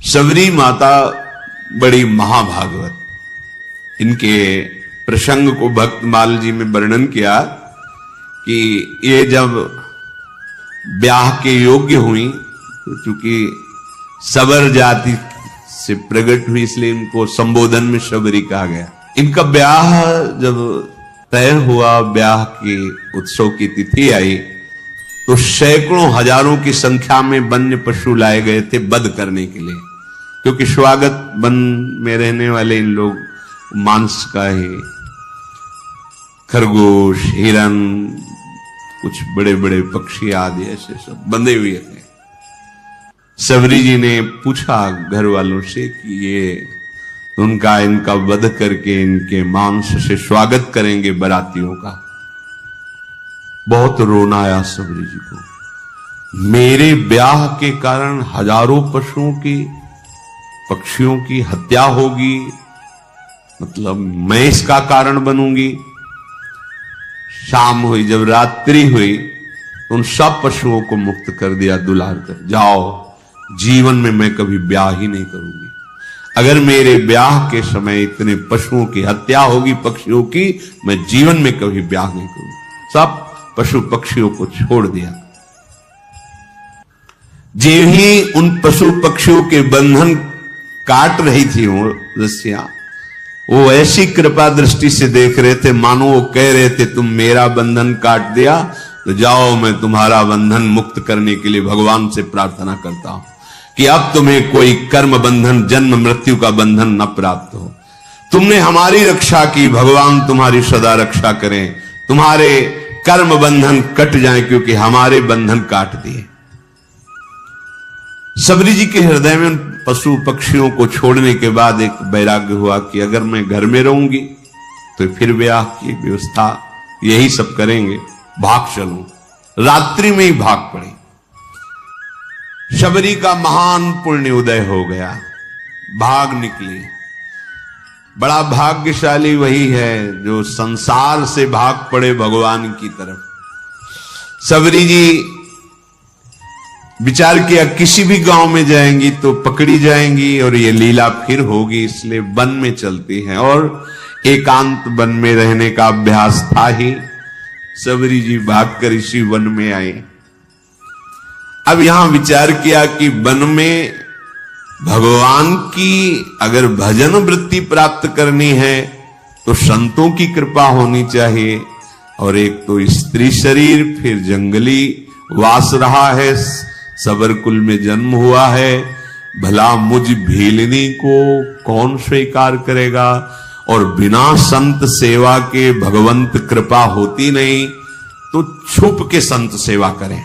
सबरी माता बड़ी महाभागवत, इनके प्रसंग को भक्तमाल जी में वर्णन किया कि ये जब ब्याह के योग्य हुई तो चूंकि सबर जाति से प्रकट हुई इसलिए इनको संबोधन में शबरी कहा गया। इनका ब्याह जब तय हुआ, ब्याह के उत्सव की तिथि आई तो सैकड़ों हजारों की संख्या में वन्य पशु लाए गए थे वध करने के लिए, क्योंकि स्वागत वन में रहने वाले इन लोग मांस का ही, खरगोश, हिरन, कुछ बड़े बड़े पक्षी आदि ऐसे सब बंधे हुए थे। सबरी जी ने पूछा घर वालों से कि ये इनका वध करके इनके मांस से स्वागत करेंगे बरातियों का। बहुत रोना आया सबरी जी को। मेरे ब्याह के कारण हजारों पशुओं की, पक्षियों की हत्या होगी, मतलब मैं इसका कारण बनूंगी। शाम हुई, जब रात्रि हुई तो उन सब पशुओं को मुक्त कर दिया दुलार कर, जाओ, जीवन में मैं कभी ब्याह ही नहीं करूंगी। अगर मेरे ब्याह के समय इतने पशुओं की हत्या होगी, पक्षियों की, मैं जीवन में कभी ब्याह नहीं करूंगी। सब पशु पक्षियों को छोड़ दिया। जो ही उन पशु पक्षियों के बंधन काट रही थी वो रस्सियां, वो ऐसी कृपा दृष्टि से देख रहे थे मानो वो कह रहे थे तुम मेरा बंधन काट दिया तो जाओ, मैं तुम्हारा बंधन मुक्त करने के लिए भगवान से प्रार्थना करता हूं कि अब तुम्हें कोई कर्म बंधन, जन्म मृत्यु का बंधन न प्राप्त हो। तुमने हमारी रक्षा की, भगवान तुम्हारी सदा रक्षा करें, तुम्हारे कर्म बंधन कट जाएं क्योंकि हमारे बंधन काट दिए। सबरी जी के हृदय में पशु पक्षियों को छोड़ने के बाद एक वैराग्य हुआ कि अगर मैं घर में रहूंगी तो फिर ब्याह की व्यवस्था यही सब करेंगे, भाग चलूं। रात्रि में ही भाग पड़ी। शबरी का महान पुण्य उदय हो गया, भाग निकली। बड़ा भाग्यशाली वही है जो संसार से भाग पड़े भगवान की तरफ। सबरी जी विचार किया किसी भी गांव में जाएंगी तो पकड़ी जाएंगी और ये लीला फिर होगी, इसलिए वन में चलती हैं। और एकांत वन में रहने का अभ्यास था ही। सबरी जी भागकर इसी वन में आए। अब यहां विचार किया कि वन में भगवान की अगर भजन वृत्ति प्राप्त करनी है तो संतों की कृपा होनी चाहिए, और एक तो स्त्री शरीर, फिर जंगली वास रहा है, सबर कुल में जन्म हुआ है, भला मुझ भीलनी को कौन स्वीकार करेगा, और बिना संत सेवा के भगवंत कृपा होती नहीं, तो छुप के संत सेवा करें।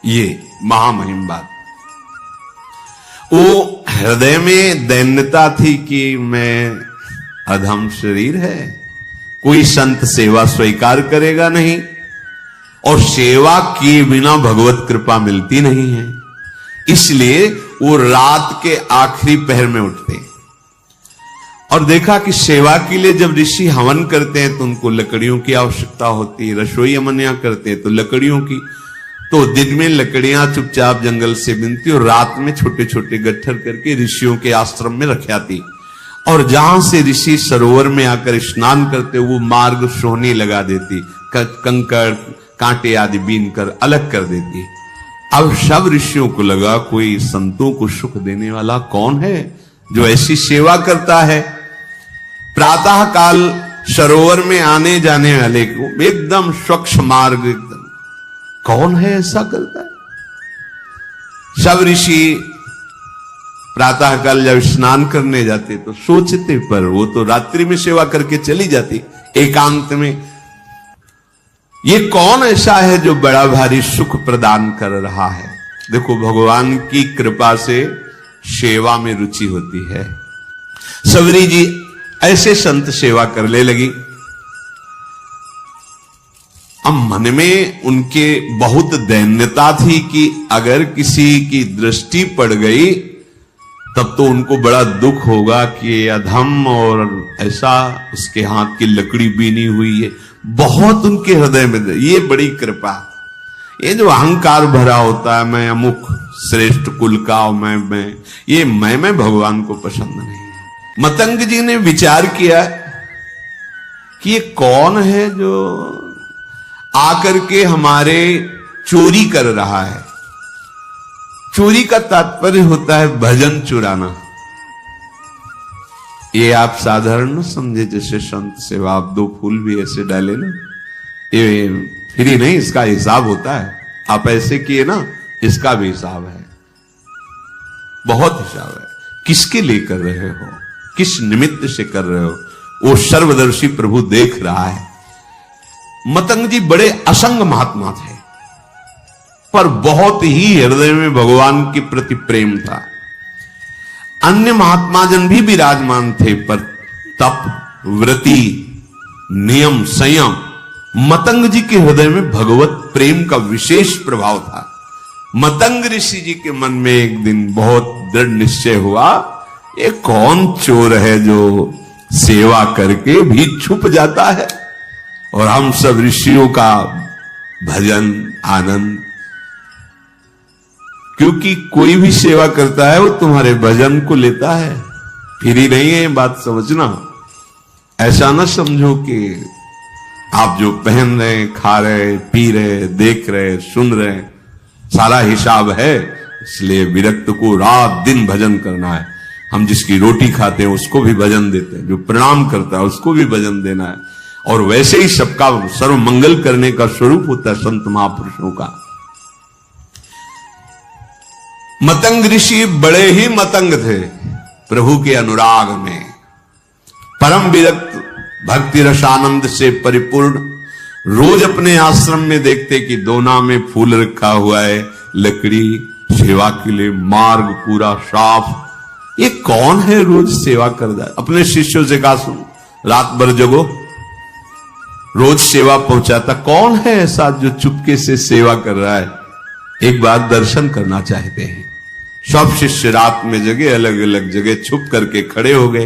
ये महामहिम बात। वो हृदय में दैन्यता थी कि मैं अधम शरीर है, कोई संत सेवा स्वीकार करेगा नहीं, और सेवा किए बिना भगवत कृपा मिलती नहीं है। इसलिए वो रात के आखिरी पहर में उठते और देखा कि सेवा के लिए जब ऋषि हवन करते हैं तो उनको लकड़ियों की आवश्यकता होती है, रसोई अमनिया करते हैं तो लकड़ियों की, तो दिन में लकड़ियां चुपचाप जंगल से बिनती और रात में छोटे छोटे गट्ठर करके ऋषियों के आश्रम में रख आती, और जहां से ऋषि सरोवर में आकर स्नान करते वो मार्ग सोहनी लगा देती, कंकड़ कांटे आदि बीन कर अलग कर देती। अब सब ऋषियों को लगा कोई संतों को सुख देने वाला कौन है जो ऐसी सेवा करता है। प्रातः काल सरोवर में आने जाने वाले को एकदम स्वच्छ मार्ग, एकदम कौन है ऐसा करता है। सब ऋषि प्रातः काल जब स्नान करने जाते तो सोचते, पर वो तो रात्रि में सेवा करके चली जाती एकांत में, ये कौन ऐसा है जो बड़ा भारी सुख प्रदान कर रहा है। देखो भगवान की कृपा से सेवा में रुचि होती है। सबरी जी ऐसे संत सेवा करने लगी। अब मन में उनके बहुत दैन्यता थी कि अगर किसी की दृष्टि पड़ गई तब तो उनको बड़ा दुख होगा कि अधम और ऐसा उसके हाथ की लकड़ी बीनी हुई है। बहुत उनके हृदय में ये बड़ी कृपा। ये जो अहंकार भरा होता है, मैं अमुक श्रेष्ठ कुल का मैं ये मैं भगवान को पसंद नहीं है। मतंग जी ने विचार किया कि ये कौन है जो आकर के हमारे चोरी कर रहा है। चोरी का तात्पर्य होता है भजन चुराना। ये आप साधारण न समझे, जैसे संत सेवा आप 2 फूल भी ऐसे डाले ना, ये फ्री नहीं, इसका हिसाब होता है। आप ऐसे किए ना, इसका भी हिसाब है, बहुत हिसाब है। किसके लिए कर रहे हो, किस निमित्त से कर रहे हो, वो सर्वदर्शी प्रभु देख रहा है। मतंग जी बड़े असंग महात्मा थे, पर बहुत ही हृदय में भगवान के प्रति प्रेम था। अन्य महात्मा जन भी विराजमान थे, पर तप, व्रति, नियम, संयम, मतंग जी के हृदय में भगवत प्रेम का विशेष प्रभाव था। मतंग ऋषि जी के मन में एक दिन बहुत दृढ़ निश्चय हुआ, ये कौन चोर है जो सेवा करके भी छुप जाता है और हम सब ऋषियों का भजन आनंद। क्योंकि कोई भी सेवा करता है वो तुम्हारे भजन को लेता है, फ्री नहीं है, बात समझना। ऐसा ना समझो कि आप जो पहन रहे, खा रहे, पी रहे, देख रहे, सुन रहे, सारा हिसाब है, इसलिए विरक्त को रात दिन भजन करना है। हम जिसकी रोटी खाते हैं उसको भी भजन देते हैं, जो प्रणाम करता है उसको भी भजन देना है। और वैसे ही सबका सर्व मंगल करने का स्वरूप होता है संत महापुरुषों का। मतंग ऋषि बड़े ही मतंग थे प्रभु के अनुराग में, परम विरक्त, भक्ति रसानंद से परिपूर्ण। रोज अपने आश्रम में देखते कि दोना में फूल रखा हुआ है, लकड़ी, सेवा के लिए मार्ग पूरा साफ। ये कौन है रोज सेवा कर रहा है? अपने शिष्यों से कहा, सुन, रात भर जगो, रोज सेवा पहुंचाता। कौन है ऐसा जो चुपके से सेवा कर रहा है? एक बार दर्शन करना चाहते हैं। सब शिष्य रात में जगह, अलग अलग जगह छुप करके खड़े हो गए।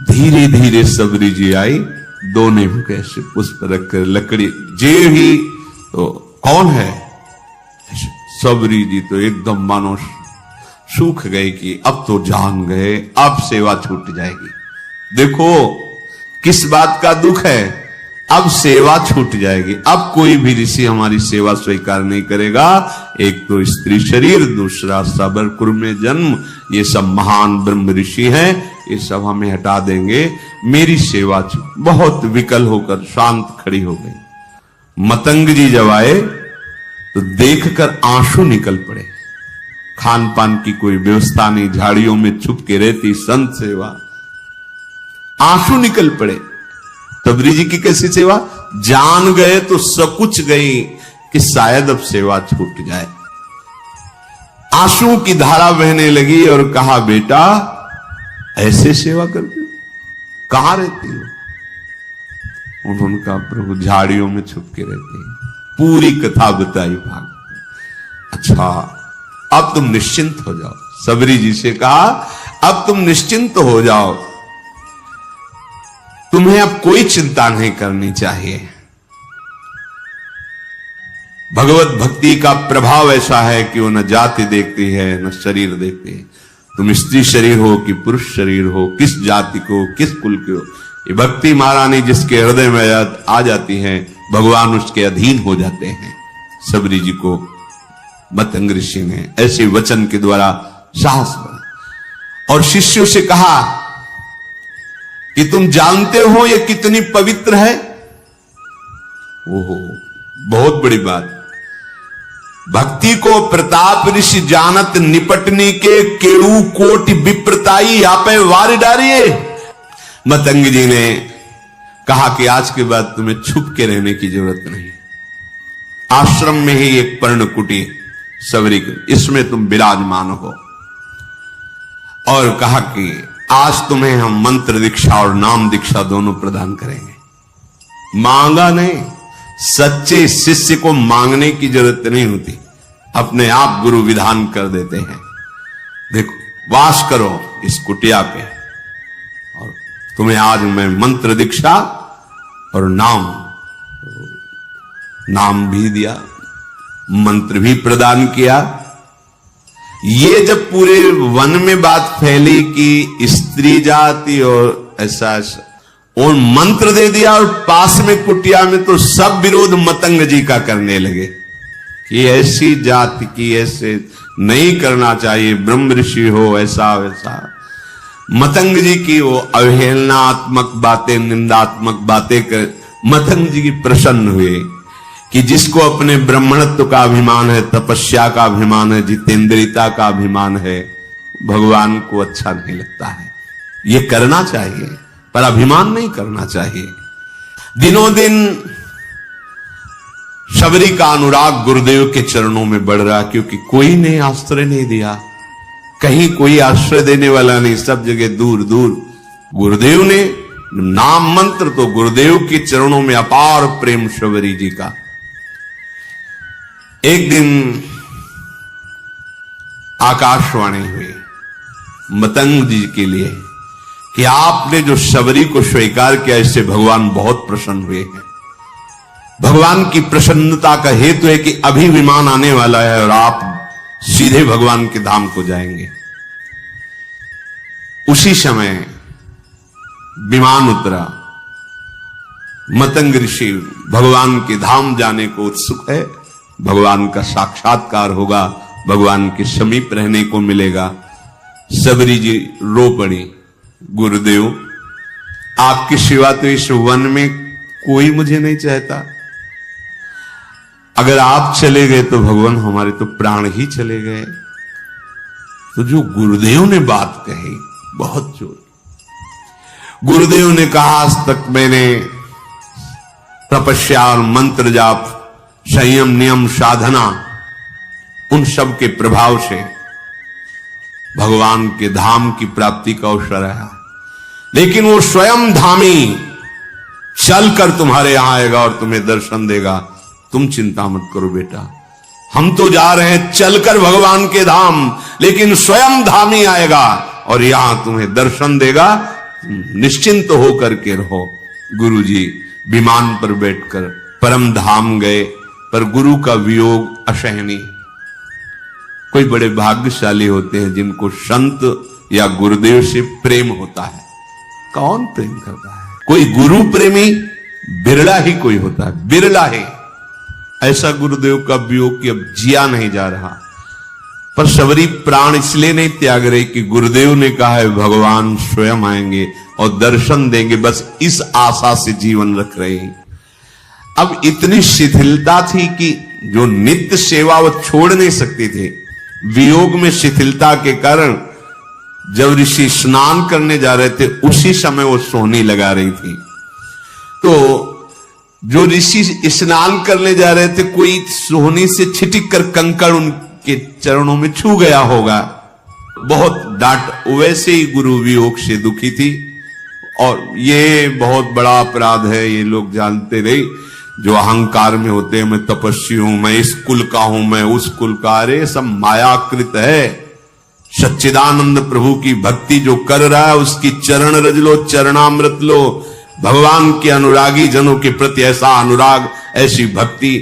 धीरे धीरे सबरी जी आई, दोने में कैसे पुष्प रखकर लकड़ी जे ही, तो कौन है? सबरी जी तो एकदम मानो सूख गए कि अब तो जान गए, अब सेवा छूट जाएगी। देखो किस बात का दुख है, अब सेवा छूट जाएगी। अब कोई भी ऋषि हमारी सेवा स्वीकार नहीं करेगा। एक तो स्त्री शरीर, दूसरा सबर कुर में जन्म, ये सब महान ब्रह्म ऋषि हैं, ये सब हमें हटा देंगे, मेरी सेवा छूट। बहुत विकल होकर शांत खड़ी हो गई। मतंग जी जब आए तो देखकर आंसू निकल पड़े। खान पान की कोई व्यवस्था नहीं, झाड़ियों में छुप के रहती संत सेवा, आंसू निकल पड़े। सबरी जी की कैसी सेवा? जान गए तो सकुच गई कि शायद अब सेवा छूट जाए। आंसू की धारा बहने लगी और कहा, बेटा ऐसे सेवा करती हो, कहां रहती हो? उन्होंने कहा, प्रभु झाड़ियों में छुप के रहती है। पूरी कथा बताई भाग। अच्छा, अब तुम निश्चिंत हो जाओ। सबरी जी से कहा, अब तुम निश्चिंत हो जाओ, तुम्हें अब कोई चिंता नहीं करनी चाहिए। भगवत भक्ति का प्रभाव ऐसा है कि वो न जाति देखती है न शरीर देखती है। तुम स्त्री शरीर हो कि पुरुष शरीर हो, किस जाति को, किस कुल के हो, ये भक्ति महारानी जिसके हृदय में आ जाती है, भगवान उसके अधीन हो जाते हैं। सबरी जी को मतंग ऋषि ने ऐसे वचन के द्वारा साहस बना और शिष्यों से कहा कि तुम जानते हो ये कितनी पवित्र है। ओहो, बहुत बड़ी बात। भक्ति को प्रताप ऋषि जानत, निपटने के केऊ कोटि विप्रताई, यहाँ पे वार डारिए। मतंग जी ने कहा कि आज के बाद तुम्हें छुप के रहने की जरूरत नहीं। आश्रम में ही एक पर्ण कुटी सबरी, इसमें तुम विराजमान हो। और कहा कि आज तुम्हें हम मंत्र दीक्षा और नाम दीक्षा दोनों प्रदान करेंगे। मांगा नहीं, सच्चे शिष्य को मांगने की जरूरत नहीं होती, अपने आप गुरु विधान कर देते हैं। देखो, वास करो इस कुटिया पे, और तुम्हें आज मैं मंत्र दीक्षा और नाम भी दिया, मंत्र भी प्रदान किया। ये जब पूरे वन में बात फैली कि स्त्री जाति और ऐसा और मंत्र दे दिया और पास में कुटिया में, तो सब विरोध मतंग जी का करने लगे कि ऐसी जाति की ऐसे नहीं करना चाहिए, ब्रह्म ऋषि हो ऐसा वैसा। मतंग जी की वो अवहेलनात्मक बातें, निंदात्मक बातें कर मतंग जी की प्रसन्न हुए कि जिसको अपने ब्राह्मणत्व का अभिमान है, तपस्या का अभिमान है, जितेंद्रियता का अभिमान है, भगवान को अच्छा नहीं लगता है। ये करना चाहिए पर अभिमान नहीं करना चाहिए। दिनों दिन शबरी का अनुराग गुरुदेव के चरणों में बढ़ रहा, क्योंकि कोई ने आश्रय नहीं दिया, कहीं कोई आश्रय देने वाला नहीं, सब जगह दूर दूर। गुरुदेव ने नाम मंत्र, तो गुरुदेव के चरणों में अपार प्रेम शबरी जी का। एक दिन आकाशवाणी हुई मतंग जी के लिए कि आपने जो शबरी को स्वीकार किया, इससे भगवान बहुत प्रसन्न हुए हैं। भगवान की प्रसन्नता का हेतु है कि अभी विमान आने वाला है और आप सीधे भगवान के धाम को जाएंगे। उसी समय विमान उतरा, मतंग ऋषि भगवान के धाम जाने को उत्सुक है, भगवान का साक्षात्कार होगा, भगवान के समीप रहने को मिलेगा। शबरी जी रो पड़ी, गुरुदेव आपकी सिवा तो इस वन में कोई मुझे नहीं चाहता, अगर आप चले गए तो भगवान हमारे तो प्राण ही चले गए। तो जो गुरुदेव ने बात कही बहुत जोर, गुरुदेव ने कहा आज तक मैंने तपस्या और मंत्र जाप, संयम नियम साधना, उन सब के प्रभाव से भगवान के धाम की प्राप्ति का अवसर है, लेकिन वो स्वयं धामी चलकर तुम्हारे यहां आएगा और तुम्हें दर्शन देगा। तुम चिंता मत करो बेटा, हम तो जा रहे हैं चलकर भगवान के धाम, लेकिन स्वयं धामी आएगा और यहां तुम्हें दर्शन देगा, निश्चिंत होकर के रहो। गुरुजी विमान पर बैठकर परम धाम गए, पर गुरु का वियोग असहनीय। कोई बड़े भाग्यशाली होते हैं जिनको संत या गुरुदेव से प्रेम होता है। कौन प्रेम करता है? कोई गुरु प्रेमी बिरला ही कोई होता है, बिरला है। ऐसा गुरुदेव का वियोग कि अब जिया नहीं जा रहा। पर शबरी प्राण इसलिए नहीं त्याग रही कि गुरुदेव ने कहा है भगवान स्वयं आएंगे और दर्शन देंगे, बस इस आशा से जीवन रख रहे हैं। अब इतनी शिथिलता थी कि जो नित्य सेवा वो छोड़ नहीं सकते थे। वियोग में शिथिलता के कारण जब ऋषि स्नान करने जा रहे थे, उसी समय वो सोहनी लगा रही थी। तो जो ऋषि स्नान करने जा रहे थे, कोई सोहनी से छिटिक कर कंकड़ उनके चरणों में छू गया होगा, बहुत डांट। वैसे ही गुरु वियोग से दुखी थी। और ये बहुत बड़ा अपराध है, ये लोग जानते रहे जो अहंकार में होते हैं, मैं तपस्वी हूं, मैं इस कुल का हूं, मैं उस कुल का। अरे सब मायाकृत है। सच्चिदानंद प्रभु की भक्ति जो कर रहा है उसकी चरण रज लो, चरणामृत लो। भगवान के अनुरागी जनों के प्रति ऐसा अनुराग, ऐसी भक्ति,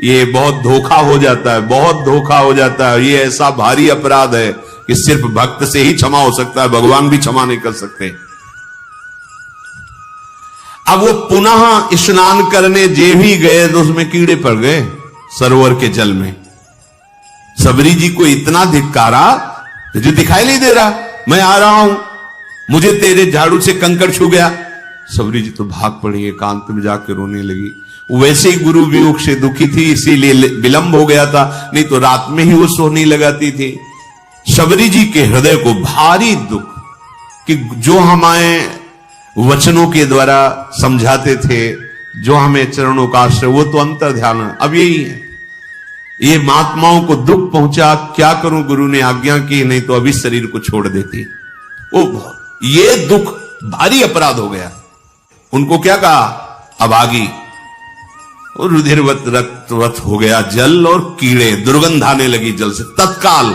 ये बहुत धोखा हो जाता है, बहुत धोखा हो जाता है। ये ऐसा भारी अपराध है कि सिर्फ भक्त से ही क्षमा हो सकता है, भगवान भी क्षमा नहीं कर सकते। अब वो पुनः स्नान करने जे भी गए तो उसमें कीड़े पड़ गए सरोवर के जल में। शबरी जी को इतना धिक्कारा, तुझे दिखाई नहीं दे रहा, मैं आ रहा हूं, मुझे तेरे झाड़ू से कंकड़ छू गया। शबरी जी तो भाग पड़ी, एकांत में जाकर रोने लगी। वैसे ही गुरु वियोग से दुखी थी, इसीलिए विलंब हो गया था, नहीं तो रात में ही वो सोहनी लगाती थी। शबरी जी के हृदय को भारी दुख कि जो हमारे वचनों के द्वारा समझाते थे, जो हमें चरणों का आश्रय, वो तो अंतर ध्यान है। अब यही है, ये महात्माओं को दुख पहुंचा, क्या करूं, गुरु ने आज्ञा की, नहीं तो अभी शरीर को छोड़ देती। ओ ये दुख भारी अपराध हो गया। उनको क्या कहा, अभागी, और रुधिरवत रक्तवत हो गया जल, और कीड़े, दुर्गंध आने लगी जल से तत्काल।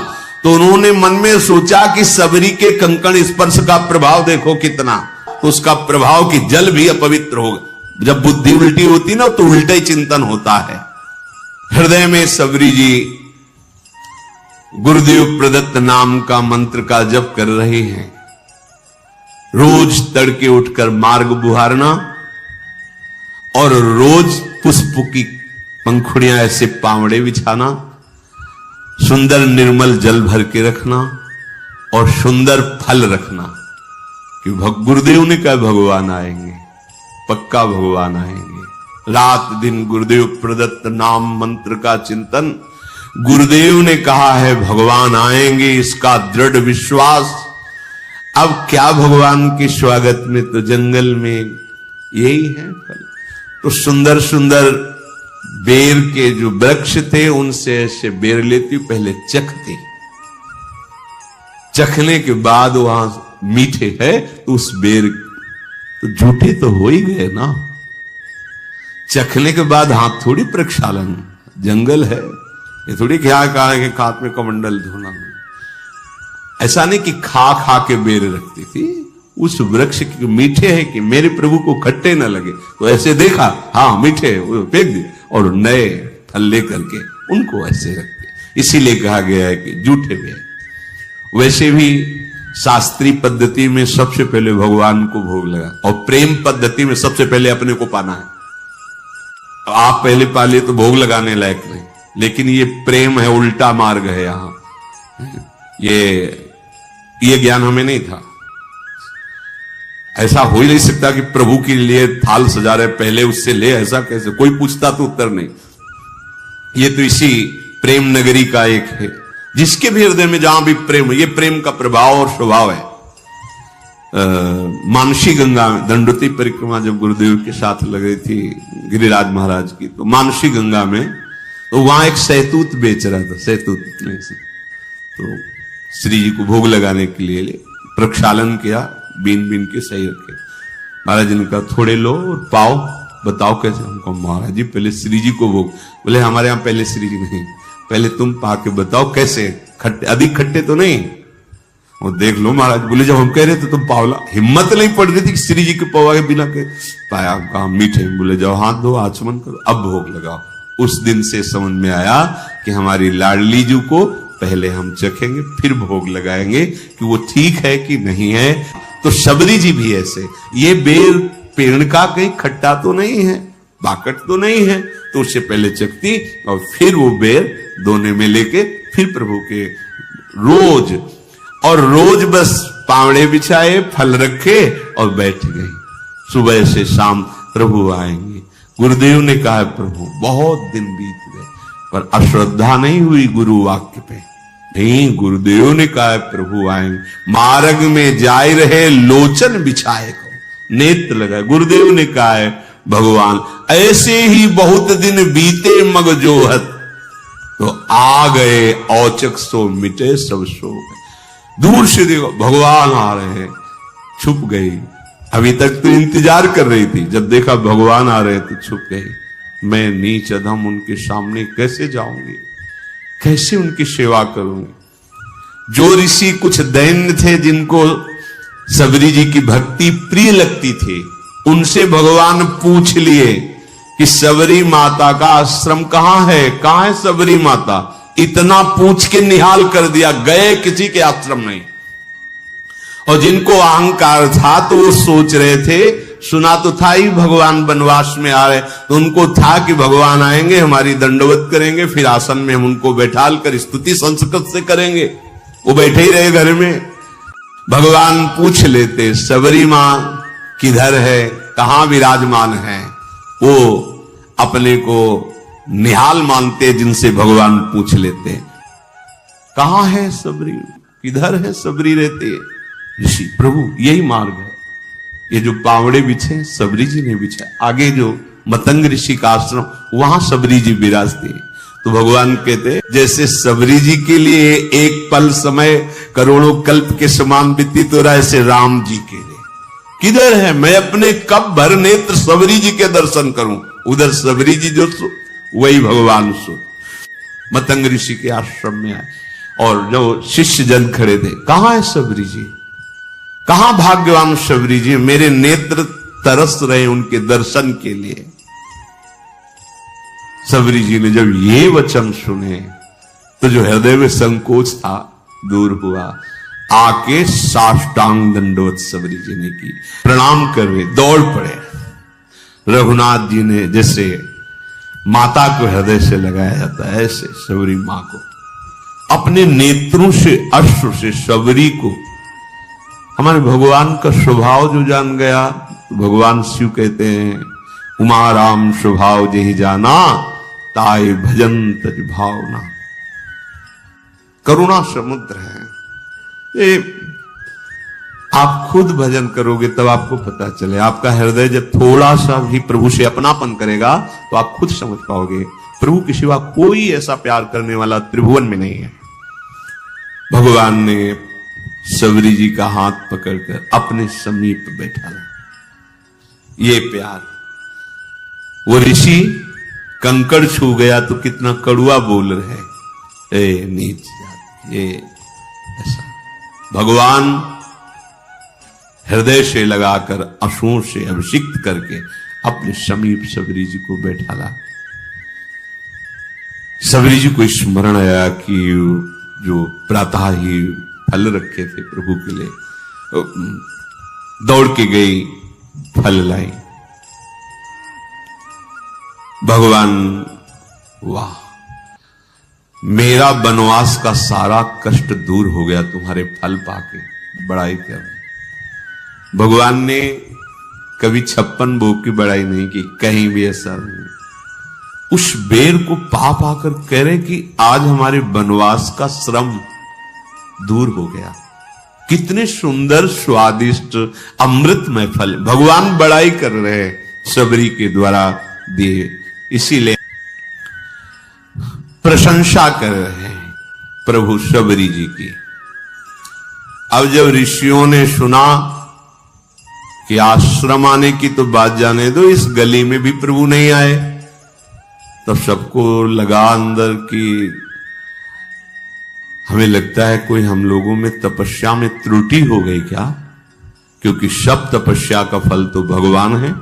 तो उन्होंने मन में सोचा कि शबरी के कंकण स्पर्श का प्रभाव देखो कितना, तो उसका प्रभाव कि जल भी अपवित्र होगा। जब बुद्धि उल्टी होती ना तो उल्टा ही चिंतन होता है। हृदय में शबरी जी गुरुदेव प्रदत्त नाम का मंत्र का जप कर रहे हैं। रोज तड़के उठकर मार्ग बुहारना और रोज पुष्प की पंखुड़ियां ऐसे पावड़े बिछाना, सुंदर निर्मल जल भर के रखना और सुंदर फल रखना। कि गुरुदेव ने कहा भगवान आएंगे, पक्का भगवान आएंगे। रात दिन गुरुदेव प्रदत्त नाम मंत्र का चिंतन, गुरुदेव ने कहा है भगवान आएंगे, इसका दृढ़ विश्वास। अब क्या भगवान के स्वागत में तो जंगल में यही है फल। तो सुंदर सुंदर बेर के जो वृक्ष थे उनसे ऐसे बेर लेती, पहले चखती, चखने के बाद वहां मीठे है तो उस बेर तो झूठे तो हो ही गए ना। चखने के बाद हाथ थोड़ी प्रक्षालन, जंगल है ये थोड़ी क्या कहा कि हाथ में कमंडल धोना। ऐसा नहीं कि खा खा के बेर रखती थी, उस वृक्ष के मीठे है कि मेरे प्रभु को खट्टे न लगे तो ऐसे देखा, हाँ मीठे, फेंक दिए और नए फल लेकर के उनको ऐसे रखते। इसीलिए कहा गया है कि झूठे बेर। वैसे भी शास्त्रीय पद्धति में सबसे पहले भगवान को भोग लगा और प्रेम पद्धति में सबसे पहले अपने को पाना है। आप पहले पा लिए तो भोग लगाने लायक नहीं, लेकिन ये प्रेम है, उल्टा मार्ग है यहां। ये ज्ञान हमें नहीं था। ऐसा हो ही नहीं सकता कि प्रभु के लिए थाल सजा रहे पहले उससे ले, ऐसा कैसे? कोई पूछता तो उत्तर नहीं। ये तो इसी प्रेम नगरी का एक है, जिसके भी हृदय में जहां भी प्रेम, ये प्रेम का प्रभाव और स्वभाव है। मानसी गंगा में दंडोती परिक्रमा जब गुरुदेव के साथ लग रही थी गिरिराज महाराज की, तो मानसी गंगा में तो वहां एक सहतूत बेच रहा था, सहतूत नहीं से, तो श्री जी को भोग लगाने के लिए प्रक्षालन किया, बीन बीन के सही रखे। महाराज जी ने कहा थोड़े लो और पाओ, बताओ कैसे? हमको महाराज जी पहले श्री जी को भोग। बोले हमारे यहां पहले श्री जी नहीं, पहले तुम पा के बताओ कैसे, खट्टे अधिक खट्टे तो नहीं? वो देख लो महाराज। बोले जब हम कह रहे थे तुम पावला, हिम्मत नहीं पड़ रही थी कि श्री जी के पवा के बिना के पाया। कहा मीठे। बोले जाओ हाथ धो, आचमन करो, अब भोग लगाओ। उस दिन से समझ में आया कि हमारी लाडली जी को पहले हम चखेंगे फिर भोग लगाएंगे कि वो ठीक है कि नहीं है। तो शबरी जी भी ऐसे, ये बेर पेड़ का कहीं खट्टा तो नहीं है, बाकट तो नहीं है, तो उससे पहले चखती और फिर वो बेर दोने में लेके फिर प्रभु के रोज और रोज बस पावड़े बिछाए, फल रखे और बैठ गई। सुबह से शाम प्रभु आएंगे। गुरुदेव ने कहा प्रभु बहुत दिन बीत गए पर अश्रद्धा नहीं हुई गुरु वाक्य पे। नहीं, गुरुदेव ने कहा प्रभु आएंगे। मार्ग में जाए रहे लोचन बिछाए को, नेत्र लगाए। गुरुदेव ने कहा है भगवान ऐसे ही बहुत दिन बीते मग जोहत, तो आ गए औचक सो मिटे सब सो गए। दूर से देखो भगवान आ रहे हैं, छुप गई। अभी तक तो इंतजार कर रही थी, जब देखा भगवान आ रहे तो छुप गई। मैं नीच अधम उनके सामने कैसे जाऊंगी, कैसे उनकी सेवा करूंगी? जो ऋषि कुछ दैन्य थे जिनको सबरी जी की भक्ति प्रिय लगती थी, उनसे भगवान पूछ लिए कि सबरी माता का आश्रम कहां है, कहां है सबरी माता? इतना पूछ के निहाल कर दिया, गए किसी के आश्रम नहीं। और जिनको अहंकार था तो वो सोच रहे थे, सुना तो था ही भगवान वनवास में आ रहे, तो उनको था कि भगवान आएंगे, हमारी दंडवत करेंगे, फिर आसन में हम उनको बैठाल कर स्तुति संस्कृत से करेंगे। वो बैठे ही रहे घर में। भगवान पूछ लेते सबरी मां किधर है, कहां विराजमान है। वो अपने को निहाल मानते, जिनसे भगवान पूछ लेते कहां है सबरी, किधर है सबरी रहते है। ऋषि प्रभु यही मार्ग है, ये जो पावड़े बिछे सबरी जी ने बिछा, आगे जो मतंग ऋषि का आश्रम वहां सबरी जी विराजते। तो भगवान कहते जैसे सबरी जी के लिए एक पल समय करोड़ों कल्प के समान व्यतीत हो रहा है, ऐसे राम जी के लिए किधर है, मैं अपने कब भर नेत्र सबरी जी के दर्शन करूं। उधर सबरी जी जो सो वही भगवान सो। मतंग ऋषि के आश्रम में आए और जो शिष्य जन खड़े थे, कहां है सबरी जी, कहां भाग्यवान सबरी जी, मेरे नेत्र तरस रहे उनके दर्शन के लिए। सबरी जी ने जब ये वचन सुने तो जो हृदय में संकोच था दूर हुआ। आके साष्टांग दंडवत सबरी जी ने की, प्रणाम कर रहे, दौड़ पड़े। रघुनाथ जी ने जैसे माता को हृदय से लगाया जाता है, ऐसे सबरी मां को अपने नेत्रों से, अश्रु से सबरी को, हमारे भगवान का स्वभाव जो जान गया, भगवान शिव कहते हैं उमा राम स्वभाव जेहि जाना, ताय भजन तज भावना। करुणा समुद्र है ये, आप खुद भजन करोगे तब आपको पता चले। आपका हृदय जब थोड़ा सा भी प्रभु से अपनापन करेगा तो आप खुद समझ पाओगे प्रभु के सिवा कोई ऐसा प्यार करने वाला त्रिभुवन में नहीं है। भगवान ने सबरी जी का हाथ पकड़कर अपने समीप बैठा ला। ये प्यार, वो ऋषि कंकड़ छू गया तो कितना कड़ुआ बोल रहे, ए नीच जात, ये ऐसा। भगवान हृदय से लगाकर आंसुओं से अभिषिक्त करके अपने समीप सबरी जी को बैठा ला। सबरी जी को स्मरण आया कि जो प्रातः ही फल रखे थे प्रभु के लिए, दौड़ के गई, फल लाई। भगवान, वाह, मेरा वनवास का सारा कष्ट दूर हो गया तुम्हारे फल पाके, बड़ाई कर रहे। भगवान ने कभी 56 भोग की बड़ाई नहीं की, कहीं भी ऐसा नहीं। उस बेर को पा पाकर कह रहे कि आज हमारे वनवास का श्रम दूर हो गया। कितने सुंदर स्वादिष्ट अमृतमय फल भगवान बड़ाई कर रहे हैं सबरी के द्वारा दिए, इसीलिए प्रशंसा कर रहे हैं प्रभु सबरी जी की। अब जब ऋषियों ने सुना कि आश्रम आने की तो बात जाने दो, इस गली में भी प्रभु नहीं आए, तो सबको लगा अंदर कि हमें लगता है कोई हम लोगों में तपस्या में त्रुटि हो गई क्या, क्योंकि सब तपस्या का फल तो भगवान है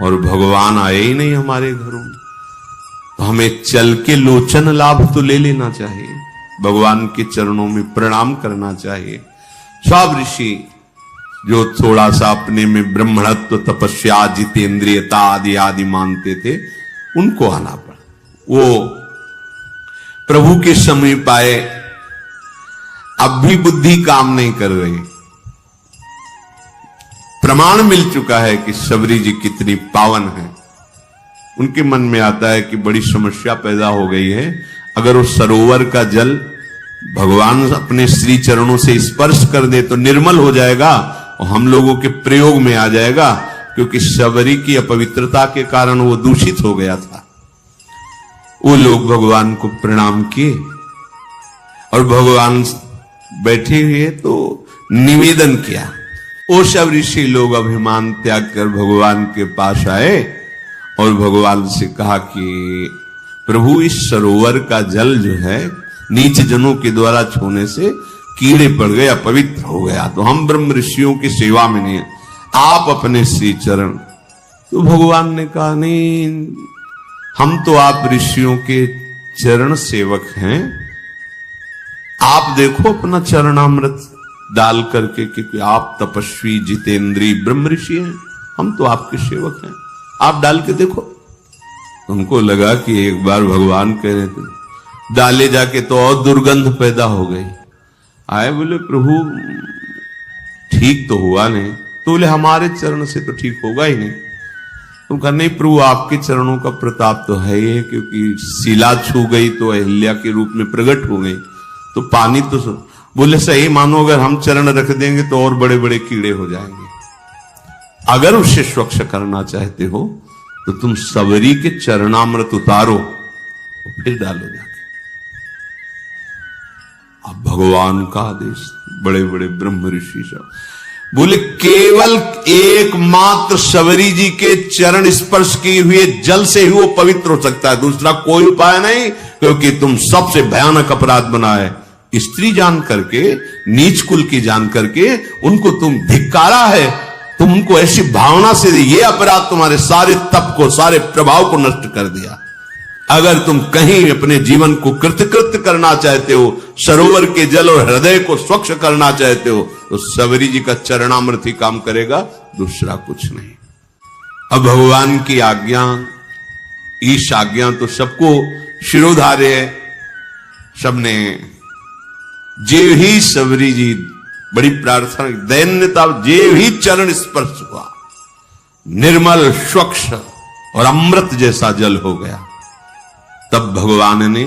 और भगवान आए ही नहीं हमारे घरों में। तो हमें चल के लोचन लाभ तो ले लेना चाहिए, भगवान के चरणों में प्रणाम करना चाहिए। सब ऋषि जो थोड़ा सा अपने में ब्रह्मणत्व, तपस्या, जितेंद्रियता आदि आदि मानते थे, उनको आना पड़ा। वो प्रभु के समीप आए, अब भी बुद्धि काम नहीं कर रही। प्रमाण मिल चुका है कि सबरी जी कितनी पावन है। उनके मन में आता है कि बड़ी समस्या पैदा हो गई है, अगर उस सरोवर का जल भगवान अपने श्री चरणों से स्पर्श कर दे तो निर्मल हो जाएगा और हम लोगों के प्रयोग में आ जाएगा, क्योंकि सबरी की अपवित्रता के कारण वो दूषित हो गया था। वो लोग भगवान को प्रणाम किए और भगवान बैठे हुए तो निवेदन किया। वो सब ऋषि लोग अभिमान त्याग कर भगवान के पास आए और भगवान से कहा कि प्रभु, इस सरोवर का जल जो है नीच जनों के द्वारा छूने से कीड़े पड़ गए, अपवित्र हो गया, तो हम ब्रह्म ऋषियों की सेवा में नहीं, आप अपने श्री चरण। तो भगवान ने कहा, नहीं, हम तो आप ऋषियों के चरण सेवक हैं, आप देखो अपना चरणामृत डाल करके, क्योंकि आप तपस्वी जितेंद्री ब्रह्म ऋषि हैं, हम तो आपके सेवक हैं, आप डाल के देखो। उनको लगा कि एक बार भगवान कह रहे थे, डाले जाके तो और दुर्गंध पैदा हो गई। आए, बोले प्रभु ठीक तो हुआ नहीं। तो बोले हमारे चरण से तो ठीक होगा ही नहीं। तुम कहा, नहीं प्रभु, आपके चरणों का प्रताप तो है ही, क्योंकि शिला छू गई तो अहिल्या के रूप में प्रकट हो गई, तो पानी तो बोले सही मानो, अगर हम चरण रख देंगे तो और बड़े बड़े कीड़े हो जाएंगे। अगर उसे स्वच्छ करना चाहते हो तो तुम सबरी के चरणामृत उतारो, फिर डालो जाके। अब भगवान का आदेश, बड़े बड़े ब्रह्म ऋषि सब बोले, केवल एकमात्र सबरी जी के चरण स्पर्श किए हुए जल से ही वो पवित्र हो सकता है, दूसरा कोई उपाय नहीं, क्योंकि तुम सबसे भयानक अपराध बनाए, स्त्री जान करके, नीच कुल की जान करके उनको तुम धिक्कारा है, तुम उनको ऐसी भावना से ये अपराध तुम्हारे सारे तप को, सारे प्रभाव को नष्ट कर दिया। अगर तुम कहीं अपने जीवन को कृतकृत्य करना चाहते हो, सरोवर के जल और हृदय को स्वच्छ करना चाहते हो, तो सबरी जी का चरणामृत ही काम करेगा, दूसरा कुछ नहीं। अब भगवान की आज्ञा, ईश आज्ञा तो सबको शिरोधार्य है। सबने जे ही सबरी जी बड़ी प्रार्थना, दैन्यता, जे ही चरण स्पर्श हुआ, निर्मल स्वच्छ और अमृत जैसा जल हो गया। तब भगवान ने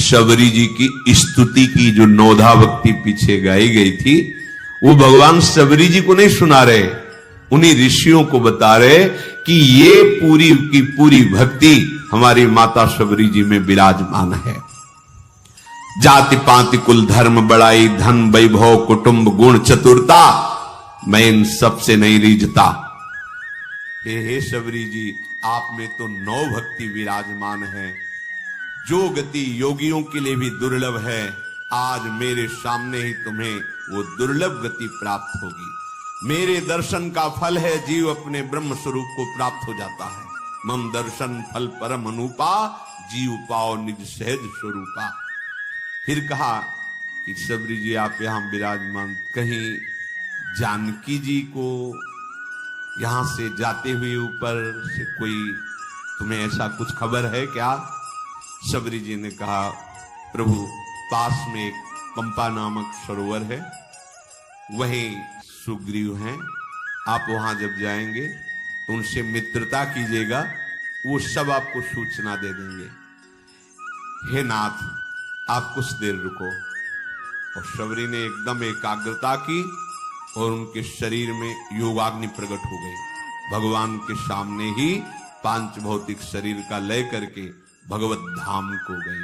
सबरी जी की स्तुति की, जो नौधा भक्ति पीछे गाई गई थी, वो भगवान सबरी जी को नहीं सुना रहे, उन्हीं ऋषियों को बता रहे कि ये पूरी की पूरी भक्ति हमारी माता सबरी जी में विराजमान है। जाति पाति कुल धर्म बड़ाई धन वैभव कुटुंब गुण चतुरता, मैं इन सबसे नहीं रीझता। हे सबरी जी, आप में तो 9 भक्ति विराजमान है, जो गति योगियों के लिए भी दुर्लभ है, आज मेरे सामने ही तुम्हें वो दुर्लभ गति प्राप्त होगी। मेरे दर्शन का फल है जीव अपने ब्रह्म स्वरूप को प्राप्त हो जाता है। मम दर्शन फल परम अनुपा, जीव पाओ निज सहज स्वरूपा। फिर कहा कि सबरी जी आप यहां विराजमान, कहीं जानकी जी को यहां से जाते हुए ऊपर से कोई तुम्हें ऐसा कुछ खबर है क्या? सबरी जी ने कहा, प्रभु पास में एक पंपा नामक सरोवर है, वहीं सुग्रीव हैं, आप वहां जब जाएंगे तो उनसे मित्रता कीजिएगा, वो सब आपको सूचना दे देंगे। हे नाथ, आप कुछ देर रुको। और सबरी ने एकदम एकाग्रता की और उनके शरीर में योगाग्नि प्रकट हो गई। भगवान के सामने ही पांच भौतिक शरीर का लय करके भगवत धाम को गई।